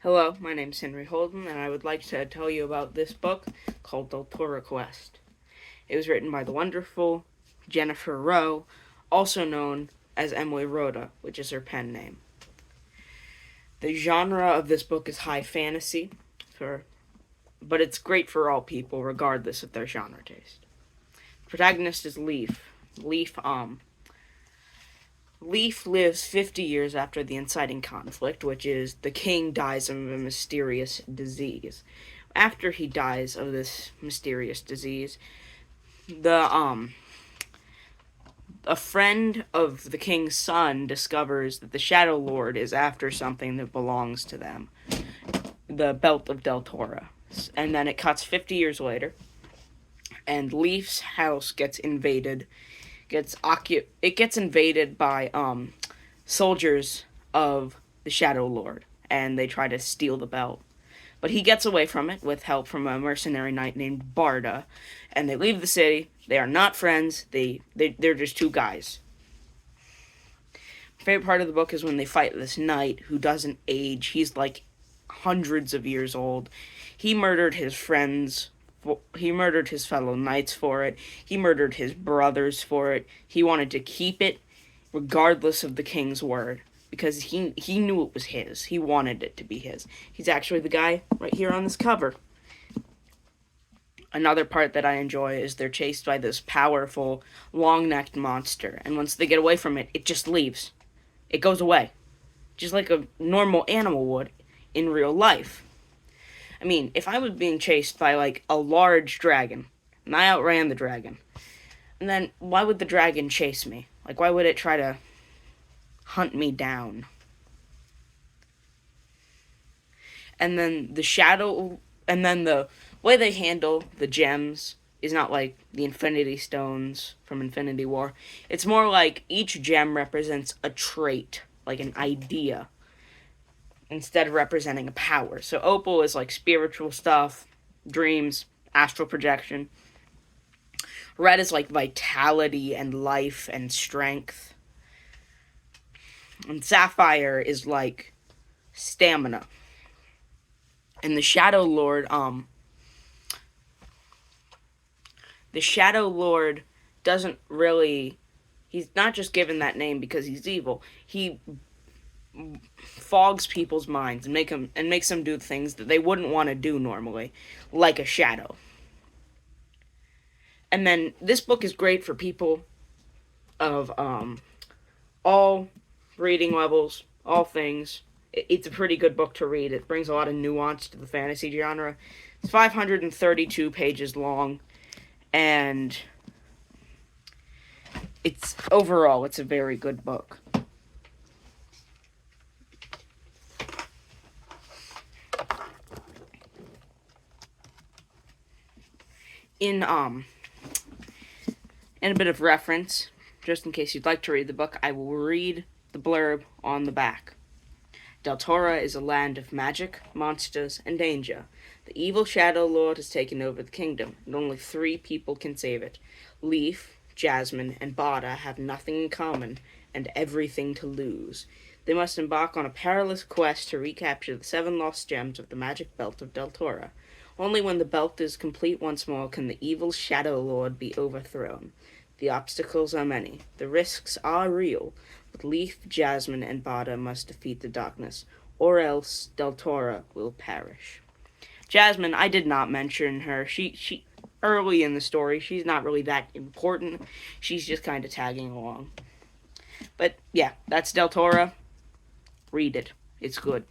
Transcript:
Hello, my name's Henry Holden, and I would like to tell you about this book called Deltora Quest. It was written by the wonderful Jennifer Rowe, also known as Emily Rhoda, which is her pen name. The genre of this book is high fantasy, but it's great for all people, regardless of their genre taste. The protagonist is Leaf. Leaf lives 50 years after the inciting conflict, which is the king dies of a mysterious disease. After he dies of this mysterious disease, a friend of the king's son discovers that the Shadow Lord is after something that belongs to them, the Belt of Deltora. And then it cuts 50 years later, and Leaf's house gets invaded. It gets invaded by soldiers of the Shadow Lord, and they try to steal the belt. But he gets away from it with help from a mercenary knight named Barda, and they leave the city. They are not friends. They're just two guys. My favorite part of the book is when they fight this knight who doesn't age. He's like hundreds of years old. He murdered his friends. He murdered his fellow knights for it. He murdered his brothers for it. He wanted to keep it regardless of the king's word, because he knew it was his. He wanted it to be his. He's actually the guy right here on this cover. Another part that I enjoy is they're chased by this powerful, long-necked monster, and once they get away from it, it just leaves. It goes away, just like a normal animal would in real life. I mean, if I was being chased by, like, a large dragon, and I outran the dragon, and then why would the dragon chase me? Like, why would it try to hunt me down? And then the way they handle the gems is not like the Infinity Stones from Infinity War. It's more like each gem represents a trait, like an idea, instead of representing a power. So opal is like spiritual stuff, dreams, astral projection. Red is like vitality and life and strength. And sapphire is like stamina. And the Shadow Lord doesn't really, he's not just given that name because he's evil. He fogs people's minds and makes them do things that they wouldn't want to do normally, like a shadow. And then this book is great for people of all reading levels, all things. It's a pretty good book to read. It brings a lot of nuance to the fantasy genre. It's 532 pages long, and it's a very good book. In a bit of reference, just in case you'd like to read the book, I will read the blurb on the back. Deltora is a land of magic, monsters, and danger. The evil Shadow Lord has taken over the kingdom, and only 3 people can save it. Leaf, Jasmine, and Barda have nothing in common, and everything to lose. They must embark on a perilous quest to recapture the 7 lost gems of the magic belt of Deltora. Only when the belt is complete once more can the evil Shadow Lord be overthrown. The obstacles are many. The risks are real. But Leaf, Jasmine, and Barda must defeat the darkness, or else Deltora will perish. Jasmine, I did not mention her. She early in the story, she's not really that important. She's just kind of tagging along. But yeah, that's Deltora. Read it. It's good.